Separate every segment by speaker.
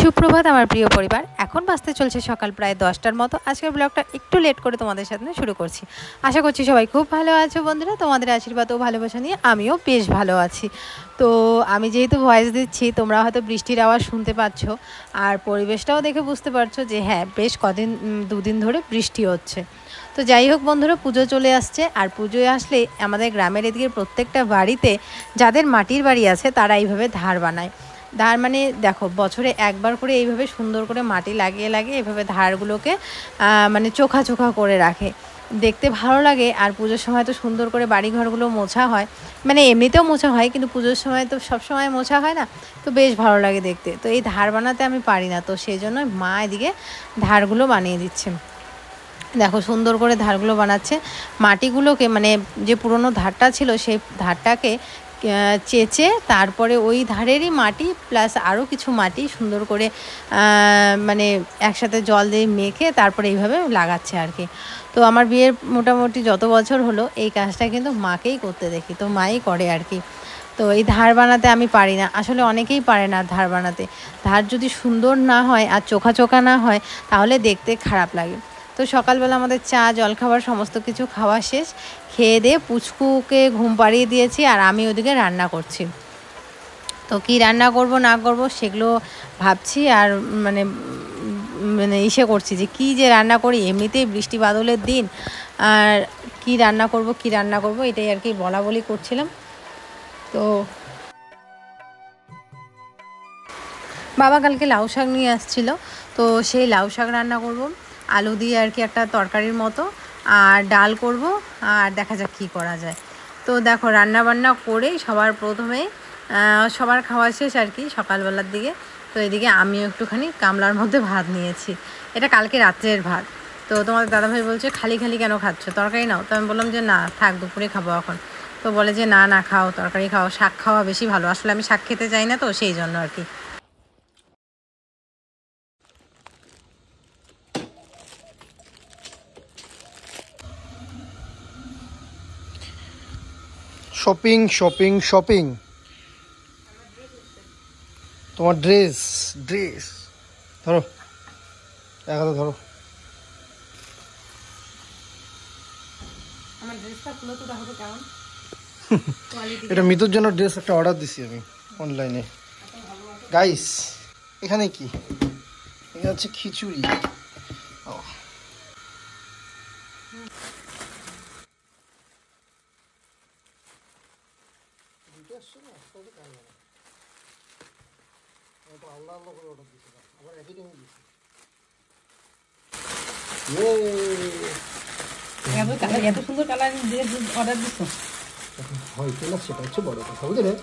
Speaker 1: সুপ্রভাত আমার প্রিয় পরিবার। এখন বাজতে চলছে সকাল প্রায় 10টার মতো। আজকের ব্লগটা একটু লেট করে তোমাদের সাথে শুরু করছি। আশা করছি সবাই খুব ভালো আছো বন্ধুরা। তোমাদের আশীর্বাদ ও ভালোবাসা নিয়ে আমিও বেশ ভালো আছি। তো আমি যেহেতু ভয়েস দিচ্ছি, তোমরা হয়তো বৃষ্টির আওয়াজ শুনতে পাচ্ছ, আর পরিবেশটাও দেখে বুঝতে পারছো যে হ্যাঁ, বেশ দুদিন ধরে বৃষ্টি হচ্ছে। তো যাই হোক বন্ধুরা, পুজো চলে আসছে, আর পুজোয় আসলে আমাদের গ্রামের এদিকে প্রত্যেকটা বাড়িতে যাদের মাটির বাড়ি আছে তারা এইভাবে ধার বানায়। ধার মানে দেখো, বছরে একবার করে এইভাবে সুন্দর করে মাটি লাগিয়ে লাগিয়ে এইভাবে ধারগুলোকে মানে চোখা চোখা করে রাখে। দেখতে ভালো লাগে। আর পুজোর সময় তো সুন্দর করে বাড়িঘরগুলো মোছা হয়, মানে এমনিতেও মোছা হয়, কিন্তু পুজোর সময় তো সব সময় মোছা হয় না, তো বেশ ভালো লাগে দেখতে। তো এই ধার বানাতে আমি পারি না, তো সেই জন্য মা এদিকে ধারগুলো বানিয়ে দিচ্ছে। দেখো সুন্দর করে ধারগুলো বানাচ্ছে। মাটিগুলোকে মানে যে পুরনো ধারটা ছিল সেই ধারটাকে চেঁচে তারপরে ওই ধারেরই মাটি প্লাস আরও কিছু মাটি সুন্দর করে মানে একসাথে জল দিয়ে মেখে তারপরে এইভাবে লাগাচ্ছে আর কি। তো আমার বিয়ের মোটামুটি যত বছর হলো এই কাজটা কিন্তু মাকেই করতে দেখি, তো মাই করে আর কি। তো এই ধার বানাতে আমি পারি না, আসলে অনেকেই পারে না ধার বানাতে। ধার যদি সুন্দর না হয় আর চোখা চোখা না হয় তাহলে দেখতে খারাপ লাগে। তো সকালবেলা আমাদের চা জলখাবার সমস্ত কিছু খাওয়া শেষ। খেয়ে দিয়ে পুচকুকে ঘুম পাড়িয়ে দিয়েছি, আর আমি ওদিকে রান্না করছি। তো কী রান্না করব না করব সেগুলো ভাবছি, আর মানে মানে ইসে করছি যে কী যে রান্না করি। এমনিতেই বৃষ্টি বাদলের দিন, আর কী রান্না করব এটাই আর কি বলা বলি করছিলাম। তো বাবা কালকে লাউ শাক নিয়ে আসছিল, তো সেই লাউ শাক রান্না করব আলু দিয়ে আর কি, একটা তরকারির মতো, আর ডাল করব, আর দেখা যাক কী করা যায়। তো দেখো রান্না বান্না করে সবার প্রথমে সবার খাওয়া শেষ আর কি সকালবেলার দিকে। তো এদিকে আমিও একটুখানি গামলার মধ্যে ভাত নিয়েছি, এটা কালকে রাত্রের ভাত। তো তোমাদের দাদাভাই বলছে খালি খালি কেন খাচ্ছ, তরকারি নাও। তো আমি বললাম যে না থাক, দুপুরে খাবো এখন। তো বলে যে না না খাও, তরকারি খাও, শাক খাওয়া বেশি ভালো। আসলে আমি শাক খেতে চাই না, তো সেই জন্য আর কি।
Speaker 2: Shopping shopping shopping. তোমার ড্রেস ড্রেস ধরো, এক হাতে ধরো।
Speaker 1: আমার ড্রেসটা খুলে তো দেখো কেমন
Speaker 2: এটা মিতুর জন্য ড্রেস একটা অর্ডার দিছি আমি অনলাইনে। গাইস এখানে কি, এখানে হচ্ছে খিচুড়ি। আল্লাহ আল্লাহ করে অর্ডার দিছি, আবার একই টাইমে দিছি।
Speaker 1: এত সুন্দর কালার দিয়ে অর্ডার দিছো,
Speaker 2: হয়তো না, সেটা হচ্ছে বড় কথা, বুঝলে।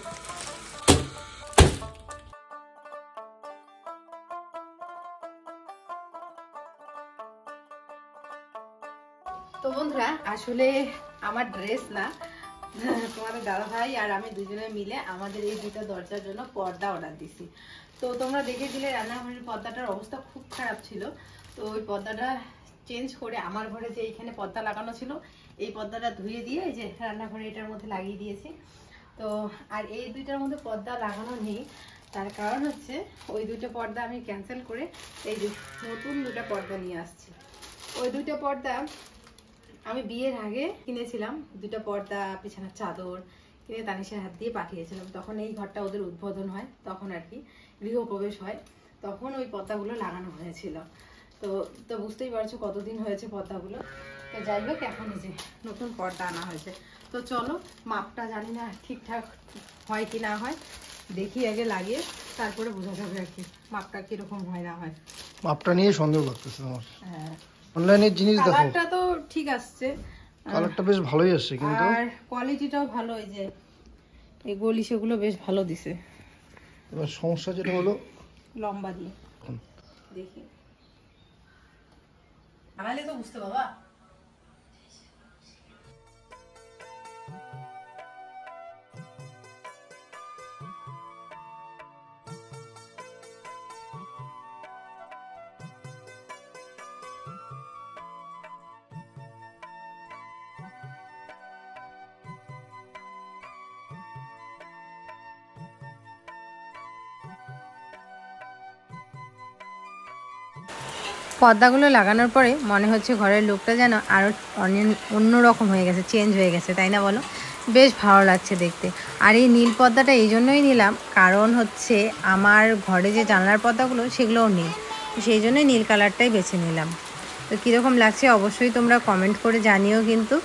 Speaker 1: তো বন্ধুরা আসলে আমার ড্রেস না, তোমাদের দাদা ভাই আর আমি দুজনে মিলে আমাদের এই দুটো দরজার জন্য পর্দা অর্ডার দিছি। তো তোমরা দেখেছিলে রান্নাঘরের পর্দাটার অবস্থা খুব খারাপ ছিল, তো ওই পর্দাটা চেঞ্জ করে আমার ঘরে যে এইখানে পর্দা লাগানো ছিল এই পর্দাটা ধুয়ে দিয়ে এই যে রান্নাঘরে এটার মধ্যে লাগিয়ে দিয়েছি। তো আর এই দুইটার মধ্যে পর্দা লাগানো নেই, তার কারণ হচ্ছে ওই দুটো পর্দা আমি ক্যান্সেল করে এই যে নতুন দুটো পর্দা নিয়ে আসছি। ওই দুটো পর্দা আমি বিয়ের আগে কিনেছিলাম, দুটো পর্দা বিছানার চাদর কিনে তানিশের হাত দিয়ে পাঠিয়েছিলাম। তখন এই ঘরটা ওদের উদ্বোধন হয়, তখন আর কি গৃহপ্রবেশ হয়, তখন ওই পর্দাগুলো লাগানো হয়েছিল। তো তো বুঝতেই পারছো কতদিন হয়েছে পর্দাগুলো। তো যাই হোক এখন এই যে নতুন পর্দা আনা হয়েছে। তো চলো মাপটা জানি না ঠিকঠাক হয় কি না হয়, দেখি আগে লাগিয়ে তারপরে বোঝা যাবে আর কি মাপটা কিরকম হয় না হয়।
Speaker 2: মাপটা নিয়ে সন্দেহ করতেছে তোমার।
Speaker 1: হ্যাঁ,
Speaker 2: অনলাইনের জিনিস দেখো,
Speaker 1: কালারটা তো ঠিক আসছে,
Speaker 2: কালারটা বেশ ভালোই আসছে, কিন্তু
Speaker 1: আর কোয়ালিটিটাও ভালো। এই যে এই গলি সেগুলো বেশ ভালো দিছে।
Speaker 2: এবার সমস্যা যেটা হলো
Speaker 1: লম্বা দিয়ে দেখি আমালে তো বুঝতে বাবা। পর্দাগুলো লাগানোর পরে মনে হচ্ছে ঘরের লুকটা যেন আরও অন্যরকম হয়ে গেছে, চেঞ্জ হয়ে গেছে, তাই না বলো? বেশ ভালো লাগছে দেখতে। আর এই নীল পর্দাটা এই জন্যই নিলাম, কারণ হচ্ছে আমার ঘরে যে জানলার পর্দাগুলো সেগুলোও নীল, সেই জন্যই নীল কালারটাই বেছে নিলাম। তো কীরকম লাগছে অবশ্যই তোমরা কমেন্ট করে জানিও, কিন্তু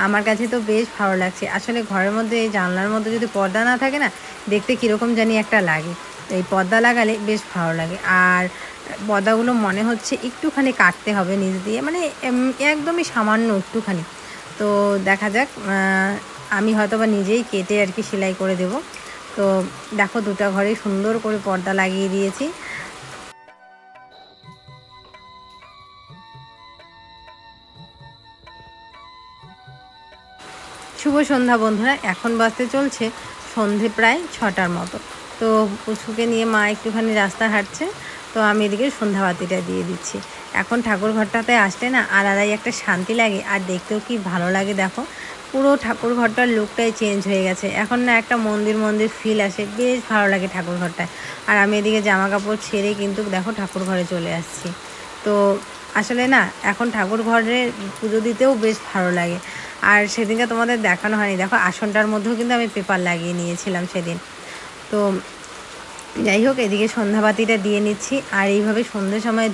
Speaker 1: আমার কাছে তো বেশ ভালো লাগছে। আসলে ঘরের মধ্যে এই জানলার মধ্যে যদি পর্দা না থাকে না, দেখতে কীরকম জানি একটা লাগে, এই পর্দা লাগালে বেশ ভালো লাগে। আর পর্দাগুলো মনে হচ্ছে একটুখানি কাটতে হবে নিচ দিয়ে, মানে একদমই সামান্য একটুখানি। তো দেখা যাক, আমি হয়তো বা নিজেই কেটে আর কি সেলাই করে দেব। তো দেখো দুটো ঘরে সুন্দর করে পর্দা লাগিয়ে দিয়েছি। শুভ সন্ধ্যা বন্ধুরা, এখন বাজতে চলছে সন্ধে প্রায় 6টার মতো। তো পুচকুকে নিয়ে মা একটুখানি রাস্তা হাঁটছে, তো আমি এদিকে সন্ধ্যাবাতিটা দিয়ে দিচ্ছি। এখন ঠাকুর ঘরটাতে আসলে না আলাদাই একটা শান্তি লাগে, আর দেখতেও কি ভালো লাগে। দেখো পুরো ঠাকুর ঘরটার লুকটাই চেঞ্জ হয়ে গেছে, এখন না একটা মন্দির মন্দির ফিল আসে, বেশ ভালো লাগে ঠাকুর ঘরটায়। আর আমি এদিকে জামা কাপড় ছেড়ে কিন্তু দেখো ঠাকুর ঘরে চলে আসছি। তো আসলে না এখন ঠাকুর ঘরে পুজো দিতেও বেশ ভালো লাগে। আর সেদিনকে তোমাদের দেখানো হয়নি, দেখো আসনটার মধ্যেও কিন্তু আমি পেপার লাগিয়ে নিয়েছিলাম সেদিন। তো যাই হোক, এদিকে সন্ধ্যাবাতিটা দিয়ে নিচ্ছি। আর এইভাবে সন্ধ্যের সময়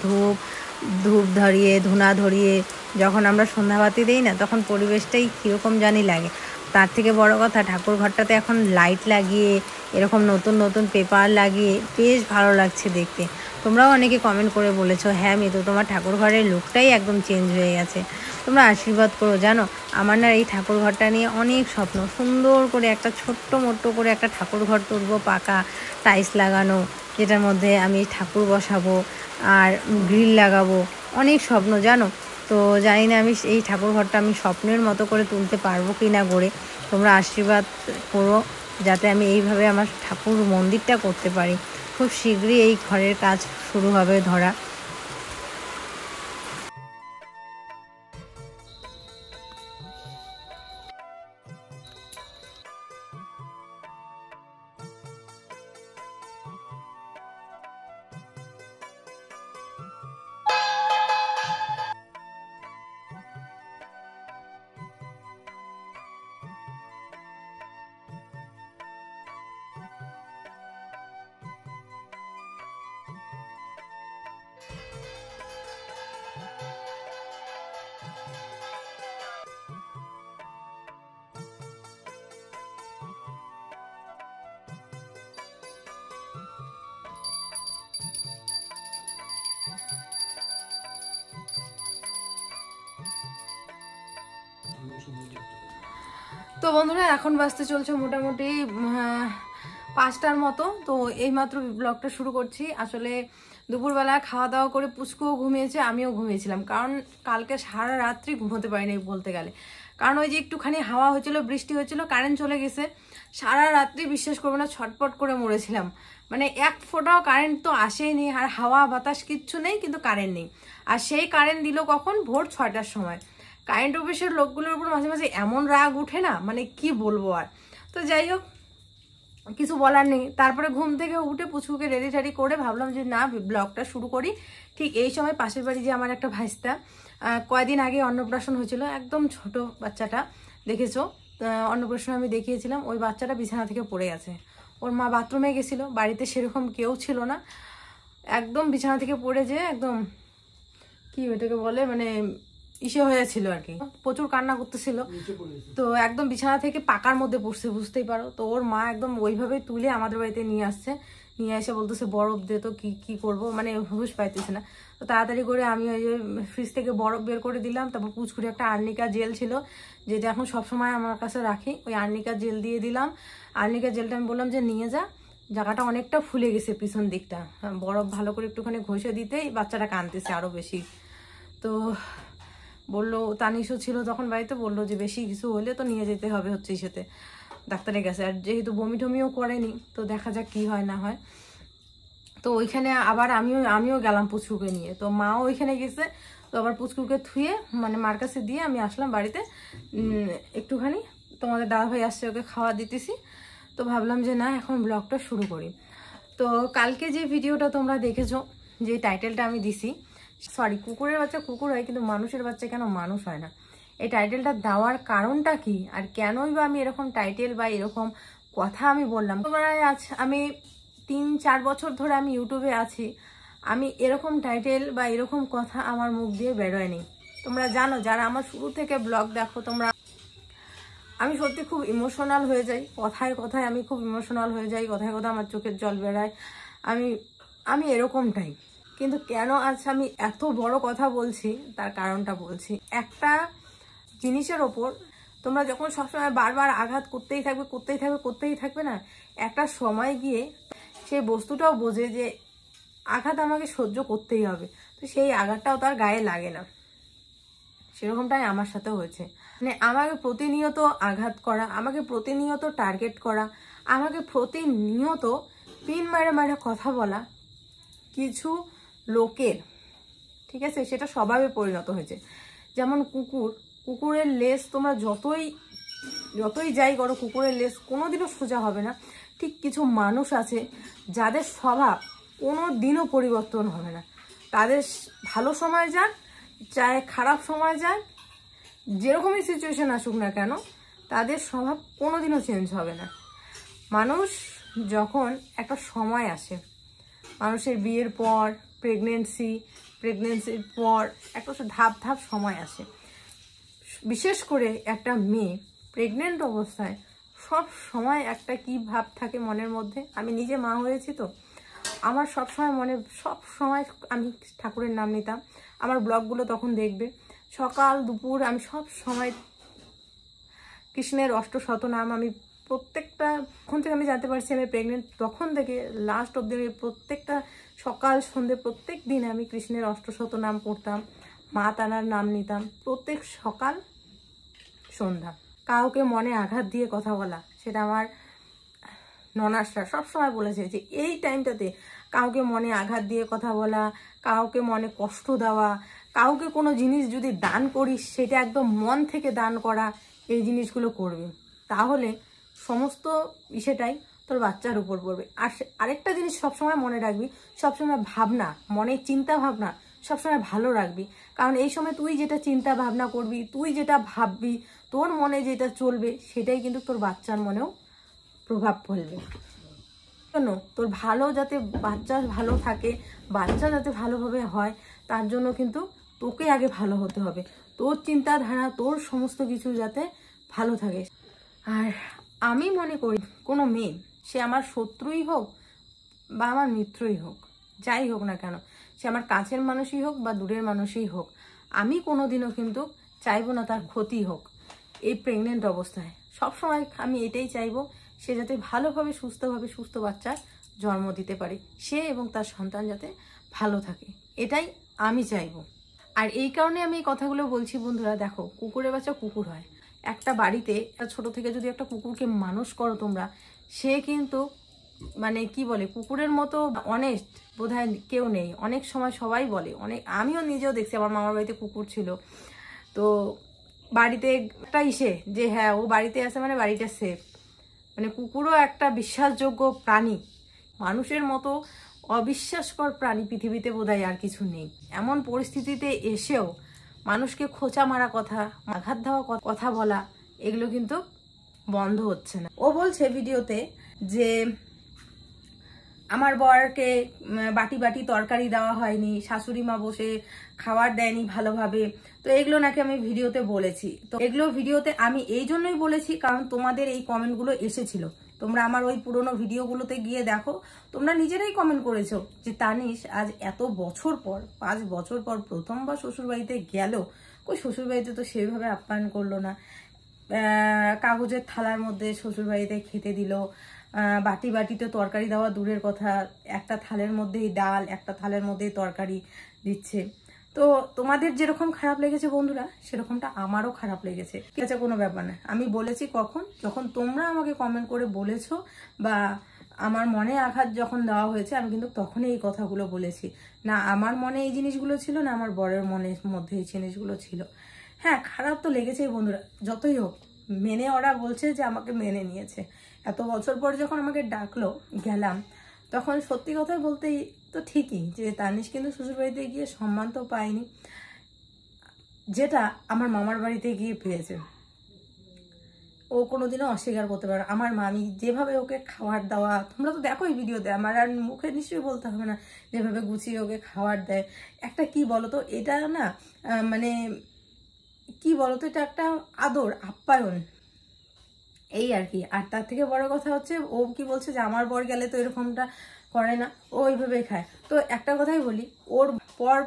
Speaker 1: ধূপ ধরিয়ে ধুনা ধরিয়ে যখন আমরা সন্ধ্যাবাতি দিই না, তখন পরিবেশটাই কীরকম জানি লাগে। তার থেকে বড় কথা, ঠাকুর ঘরটাতে এখন লাইট লাগিয়ে এরকম নতুন নতুন পেপার লাগিয়ে বেশ ভালো লাগছে দেখতে। তোমরাও অনেকে কমেন্ট করে বলেছো, হ্যাঁ মিতু তোমার ঠাকুর ঘরের লুকটাই একদম চেঞ্জ হয়ে গেছে। তোমরা আশীর্বাদ করো। জানো আমার না এই ঠাকুর ঘরটা নিয়ে অনেক স্বপ্ন, সুন্দর করে একটা ছোট্ট মোট্ট করে একটা ঠাকুর ঘর তুলবো, পাকা টাইলস লাগানো, যেটার মধ্যে আমি ঠাকুর বসাবো আর গ্রিল লাগাবো, অনেক স্বপ্ন জানো। তো জানি না আমি এই ঠাকুর ঘরটা আমি স্বপ্নের মতো করে তুলতে পারবো কি না গড়ে। তোমরা আশীর্বাদ করো যাতে আমি এইভাবে আমার ঠাকুর মন্দিরটা করতে পারি। খুব শীঘ্রই এই ঘরের কাজ শুরু হবে ধরা। তো বন্ধুরা এখন বাজতে চলছে মোটামুটি 5টার মতো। তো এইমাত্র ব্লগটা শুরু করছি। আসলে দুপুরবেলা খাওয়া দাওয়া করে পুচকুও ঘুমিয়েছে, আমিও ঘুমিয়েছিলাম, কারণ কালকে সারা রাত্রি ঘুমোতে পারিনি বলতে গেলে। কারণ ওই যে একটুখানি হাওয়া হয়েছিল, বৃষ্টি হয়েছিল, কারেন্ট চলে গেছে, সারা রাত্রি বিশ্বাস করবো না ছটপট করে মরেছিলাম। মানে এক ফোঁটাও কারেন্ট তো আসেইনি, আর হাওয়া বাতাস কিচ্ছু নেই, কিন্তু কারেন্ট নেই। আর সেই কারেন্ট দিল কখন, ভোর 6টার সময়। কারেন্ট অফিসের লোকগুলোর উপর মাঝে মাঝে এমন রাগ উঠে না, মানে কি বলবো আর। তো যাই হোক, কিছু বলার নেই। তারপরে ঘুম থেকে উঠে পুচকুকে রেডি টেডি করে ভাবলাম যে না ব্লগটা শুরু করি। ঠিক এই সময় পাশের বাড়ি যে আমার একটা ভাইস্তা, কয়েকদিন আগে অন্নপ্রাশন হয়েছিল, একদম ছোট বাচ্চাটা দেখেছো, অন্নপ্রাশন আমি দেখিয়েছিলাম, ওই বাচ্চাটা বিছানা থেকে পড়ে গেছে। ওর মা বাথরুমে গেছিলো, বাড়িতে সেরকম কেউ ছিল না, একদম বিছানা থেকে পড়ে যে একদম কি ওটাকে বলে, মানে ইসে হয়েছিল আর কি, প্রচুর কান্না করতেছিল। তো একদম বিছানা থেকে পাকার মধ্যে পড়ছে, বুঝতেই পারো। তো ওর মা একদম ওইভাবে তুলে আমাদের বাড়িতে নিয়ে আসছে, নিয়ে এসে বলতেছে বরফ দে, তো কি করবো, মানে হুঁশ পাইতেছে না। তো তাড়াতাড়ি করে আমি ওই যে ফ্রিজ থেকে বরফ বের করে দিলাম। তারপর পুচকুরে একটা আর্নিকা জেল ছিল, যেটা এখন সবসময় আমার কাছে রাখি, ওই আর্নিকা জেল দিয়ে দিলাম। আর্নিকা জেলটা আমি বললাম যে নিয়ে যা, জায়গাটা অনেকটা ফুলে গেছে পিছন দিকটা, বরফ ভালো করে একটুখানি ঘষে দিতেই বাচ্চাটা কাঁদতেছে আরো বেশি। তো বললো, তানিশও ছিল তখন বাড়িতে, বললো যে বেশি কিছু হলে তো নিয়ে যেতে হবে হচ্ছে ইসেতে, ডাক্তারের কাছে। আর যেহেতু বমি টমিও করেনি, তো দেখা যাক কি হয় না হয়। তো ওইখানে আবার আমিও গেলাম পুচকুকে নিয়ে, তো মাও ওইখানে গেছে। তো আবার পুচকুকে থুয়ে মানে মার কাছে দিয়ে আমি আসলাম বাড়িতে। একটুখানি তোমাদের দাদাভাই আসছে, ওকে খাওয়া দিতেছি। তো ভাবলাম যে না এখন ব্লগটা শুরু করি। তো কালকে যে ভিডিওটা তোমরা দেখেছো, যে টাইটেলটা আমি দিছি, সরি, কুকুরের বাচ্চা কুকুর হয় কিন্তু মানুষের বাচ্চা কেন মানুষ হয় না? এই টাইটেলটা দেওয়ার কারণটা কি, আর কেনই বা আমি এরকম টাইটেল বা এরকম কথা আমি বললাম? আজ আমি 3-4 বছর ধরে আমি ইউটিউবে আছি, আমি এরকম টাইটেল বা এরকম কথা আমার মুখ দিয়ে বেরোয়নি। তোমরা জানো, যারা আমার শুরু থেকে ব্লগ দেখো তোমরা, আমি সত্যি খুব ইমোশনাল হয়ে যাই, কথায় কথায় আমি খুব ইমোশনাল হয়ে যাই, কথায় কথায় আমার চোখের জল বেরায়। আমি এরকমটাই। কিন্তু কেন আজ আমি এত বড় কথা বলছি তার কারণটা বলছি। একটা জিনিসের ওপর তোমরা যখন সবসময় বারবার আঘাত করতেই থাকবে না, একটা সময় গিয়ে সেই বস্তুটাও বোঝে যে আঘাত আমাকে সহ্য করতেই হবে, তো সেই আঘাতটাও তার গায়ে লাগে না। সেরকমটাই আমার সাথে হয়েছে। মানে আমাকে প্রতিনিয়ত আঘাত করা, আমাকে প্রতিনিয়ত টার্গেট করা, আমাকে প্রতিনিয়ত পিন মারে কথা বলা কিছু লোকের, ঠিক আছে, সেটা স্বভাবে পরিণত হয়েছে। যেমন কুকুরের লেজ তোমরা যতই যাই করো, কুকুরের লেজ কোনোদিনও সোজা হবে না। ঠিক কিছু মানুষ আছে যাদের স্বভাব কোনো দিনও পরিবর্তন হবে না। তাদের ভালো সময় যাক চাই খারাপ সময় যাক, যেরকমই সিচুয়েশন আসুক না কেন, তাদের স্বভাব কোনোদিনও চেঞ্জ হবে না। মানুষ যখন একটা সময় আসে, মানুষের বিয়ের পর, প্রেগনেন্সির পর একটা ধাপ সময় আসে। বিশেষ করে একটা মেয়ে প্রেগনেন্ট অবস্থায় সব সময় একটা কি ভাব থাকে মনের মধ্যে। আমি নিজে মা হয়েছি, তো আমার সব সময় আমি ঠাকুরের নাম নিতাম। আমার ব্লগগুলো তখন দেখবে, সকাল দুপুর আমি সব সময় কৃষ্ণের অষ্টশতনাম, আমি প্রত্যেকটা, তখন থেকে আমি জানতে পারছি আমি প্রেগনেন্ট, তখন থেকে লাস্ট অব্দি আমি প্রত্যেকটা সকাল সন্ধ্যে প্রত্যেক দিন আমি কৃষ্ণের অষ্টশতনাম পড়তাম, মা তারার নাম নিতাম প্রত্যেক সকাল সন্ধ্যা। কাউকে মনে আঘাত দিয়ে কথা বলা, সেটা আমার ননাসরা সবসময় বলেছে যে এই টাইমটাতে কাউকে মনে আঘাত দিয়ে কথা বলা, কাউকে মনে কষ্ট দেওয়া, কাউকে কোনো জিনিস যদি দান করিস সেটা একদম মন থেকে দান করা, এই জিনিসগুলো করবি, তাহলে সমস্ত বিষয়টাই তোর বাচ্চার উপর পড়বে। আর আরেকটা জিনিস সবসময় মনে রাখবি, সবসময় ভাবনা, মনে চিন্তা ভাবনা সবসময় ভালো রাখবি। কারণ এই সময় তুই যেটা চিন্তা ভাবনা করবি, তুই যেটা ভাববি, তোর মনে যেটা চলবে, সেটাই কিন্তু তোর বাচ্চার মনেও প্রভাব ফেলবে। কেন তোর ভালো, যাতে বাচ্চা ভালো থাকে, বাচ্চা যাতে ভালোভাবে হয়, তার জন্য কিন্তু তোকে আগে ভালো হতে হবে। তোর চিন্তাধারা, তোর সমস্ত কিছু যাতে ভালো থাকে। আর আমি মনে করি কোনো মেয়ে, সে আমার শত্রুই হোক বা আমার মিত্রই হোক, যাই হোক না কেন, সে আমার কাছের মানুষই হোক বা দূরের মানুষই হোক, আমি কোনোদিনও কিন্তু চাইবো না তার ক্ষতি হোক। এই প্রেগনেন্ট অবস্থায় সবসময় আমি এটাই চাইবো, সে যাতে ভালোভাবে সুস্থ বাচ্চার জন্ম দিতে পারে, সে এবং তার সন্তান যাতে ভালো থাকে, এটাই আমি চাইবো। আর এই কারণে আমি এই কথাগুলো বলছি বন্ধুরা। দেখো, কুকুরের বাচ্চা কুকুর হয়। একটা বাড়িতে ছোট থেকে যদি একটা কুকুরকে মানুষ করো তোমরা, সে কিন্তু মানে কি বলে, কুকুরের মতো অনেস্ট বোধহয় কেউ নেই। অনেক সময় সবাই বলে, আমিও নিজেও দেখছি, আমার মামার বাড়িতে কুকুর ছিল, তো বাড়িতে একটা যে হ্যাঁ ও বাড়িতে আছে মানে বাড়িটা সেফ। মানে কুকুরও একটা বিশ্বাসযোগ্য প্রাণী। মানুষের মতো অবিশ্বাসকর প্রাণী পৃথিবীতে বোধহয় আর কিছু নেই। এমন পরিস্থিতিতে এসেও মানুষকে খোঁচা মারা কথা, আঘাত দেওয়া কথা বলা, এগুলো কিন্তু বন্ধ হচ্ছে না। ও বলছে ভিডিওতে যে আমার বরকে বাটি বাটি তরকারি দেওয়া হয়নি, শাশুড়ি মা বসে খাবার দেয়নি ভালোভাবে। তো এগুলো নাকি আমি ভিডিওতে বলেছি। তো এগুলো ভিডিওতে আমি এই জন্যই বলেছি কারণ তোমাদের এই কমেন্টগুলো এসেছিল। তোমরা আমার ওই পুরোনো ভিডিওগুলোতে গিয়ে দেখো, তোমরা নিজেরাই কমেন্ট করেছো যে তানিশ আজ এত বছর পর, 5 বছর পর প্রথমবার শ্বশুরবাড়িতে গেল, কই শ্বশুরবাড়িতে তো সেইভাবে আপ্যায়ন করলো না, কাগজের থালার মধ্যে শ্বশুরবাড়িতে খেতে দিল, বাটি বাটিতে তরকারি দেওয়া দূরের কথা, একটা থালের মধ্যেই ডাল, একটা থালের মধ্যেই তরকারি দিচ্ছে। তো তোমাদের যেরকম খারাপ লেগেছে বন্ধুরা, সেরকমটা আমারও খারাপ লেগেছে। ঠিক আছে, কোনো ব্যাপার না। আমি বলেছি কখন, যখন তোমরা আমাকে কমেন্ট করে বলেছো বা আমার মনে আঘাত যখন দেওয়া হয়েছে, আমি কিন্তু তখনই এই কথাগুলো বলেছি। না আমার মনে এই জিনিসগুলো ছিল, না আমার বরের মনের মধ্যে এই জিনিসগুলো ছিল। হ্যাঁ, খারাপ তো লেগেছেই বন্ধুরা। যতই হোক, মেনে ওরা বলছে যে আমাকে মেনে নিয়েছে। এত বছর পর যখন আমাকে ডাকলো, গেলাম, তখন সত্যি কথা বলতে তো ঠিকই যে তানিশ কিন্তু শ্বশুরবাড়িতে গিয়ে সম্মান তো পায়নি, যেটা আমার মামার বাড়িতে গিয়ে পেয়েছে। ও কোনোদিনও অস্বীকার করতে পারে। আমার মামি যেভাবে ওকে খাবার দেওয়া, তোমরা তো দেখো এই ভিডিওতে, আমার আর মুখে নিশ্চয়ই বলতে হবে না, যেভাবে গুছিয়ে ওকে খাবার দেয়। একটা কি বলতো, এটা না মানে কি বলতো, এটা একটা আদর আপ্যায়ন, এই আর কি। আর তার থেকে বড় কথা হচ্ছে, ও কি বলছে যে আমার বর গেলে তো এরকমটা করে না, ও ওইভাবে খায়। তো একটা কথাই বলি, ওর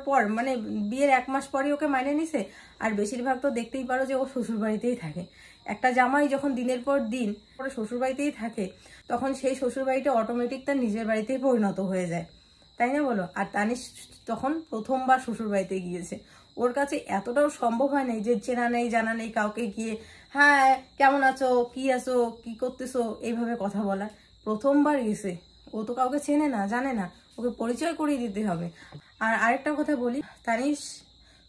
Speaker 1: পর মানে বিয়ের 1 মাস পরে ওকে মাইনে নিছে, আর বেশিরভাগ তো দেখতেই পারো যে ও শ্বশুর বাড়িতেই থাকে। একটা জামাই যখন দিনের পর দিন পরে শ্বশুর বাড়িতেই থাকে, তখন সেই শ্বশুর বাড়িটা অটোমেটিক তার নিজের বাড়িতেই পরিণত হয়ে যায়, তাই না বলো? আর তানিশ তখন প্রথমবার শ্বশুর বাড়িতে গিয়েছে, ওর কাছে এতটাও সম্ভব হয় নাই যে চেনা নেই জানা নেই কাউকে গিয়ে হ্যাঁ কেমন আছো, কি আছো, কি করতেছো, এইভাবে কথা বলা। প্রথমবার গেছে, ও তো কাউকে চেনে না জানে না, ওকে পরিচয় করিয়ে দিতে হবে। আর আরেকটা কথা বলি, তানিশ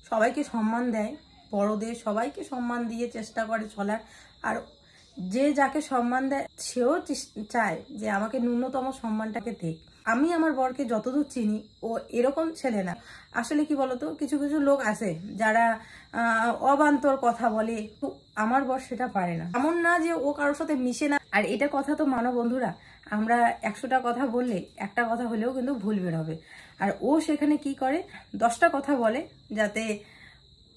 Speaker 1: সবাইকে সম্মান দেয়, বড়দের সবাইকে সম্মান দিয়ে চেষ্টা করে চলার। আর যে যাকে সম্মান দেয় সেও চায় যে আমাকে ন্যূনতম সম্মানটাকে দেখ। আমি আমার বরকে যতদূর চিনি, ও এরকম ছেলে না। আসলে কি বলতো, কিছু কিছু লোক আছে যারা অবান্তর কথা বলে, তো আমার বর সেটা পারে না। এমন না যে ও কারোর সাথে মিশে না। আর এটা কথা তো মানো বন্ধুরা, আমরা 100টা কথা বললে একটা কথা হলেও কিন্তু ভুল বের হবে। আর ও সেখানে কি করে, 10টা কথা বলে, যাতে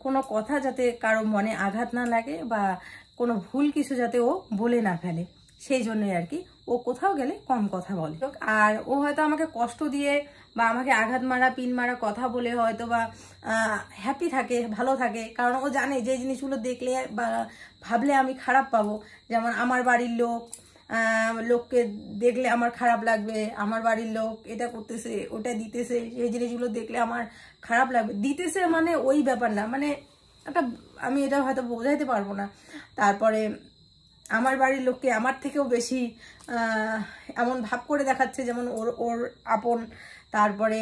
Speaker 1: কোনো কথা যাতে কারো মনে আঘাত না লাগে বা কোনো ভুল কিছু যাতে ও বলে না ফেলে, সেই জন্যই আর কি ও কোথাও গেলে কম কথা বলে। আর ও হয়তো আমাকে কষ্ট দিয়ে বা আমাকে আঘাত মারা পিন মারা কথা বলে হয়তো বা হ্যাপি থাকে, ভালো থাকে, কারণ ও জানে যে জিনিসগুলো দেখলে বা ভাবলে আমি খারাপ পাবো। যেমন আমার বাড়ির লোককে দেখলে আমার খারাপ লাগবে, আমার বাড়ির লোক এটা করতেছে ওটা দিতেছে, এই জিনিসগুলো দেখলে আমার খারাপ লাগবে। দিতেছে মানে ওই ব্যাপার না, মানে একটা আমি এটা হয়তো বোঝাইতে পারবো না। তারপরে আমার বাড়ির লোককে আমার থেকেও বেশি এমন ভাব করে দেখাচ্ছে যেমন ওর আপন। তারপরে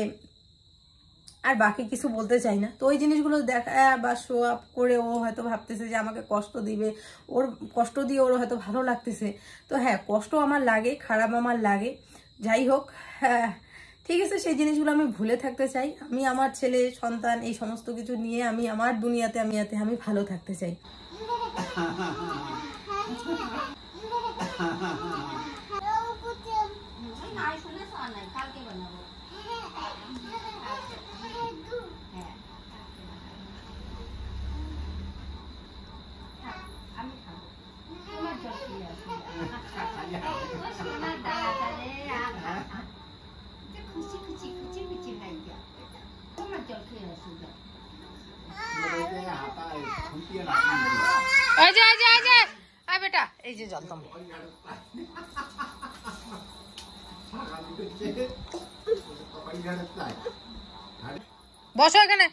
Speaker 1: আর বাকি কিছু বলতে চাই না। তো ওই জিনিসগুলো দেখা বা শো আপ করে ও হয়তো ভাবতেছে যে আমাকে কষ্ট দিবে, ওর কষ্ট দিয়ে ওর হয়তো ভালো লাগতেছে। তো হ্যাঁ, কষ্ট আমার লাগে, খারাপ আমার লাগে, যাই হোক হ্যাঁ ঠিক আছে, সেই জিনিসগুলো আমি ভুলে থাকতে চাই। আমি আমার ছেলে সন্তান এই সমস্ত কিছু নিয়ে আমি আমার দুনিয়াতে আমি ভালো থাকতে চাই। বেটা এই যে জলতম বসো এখানে।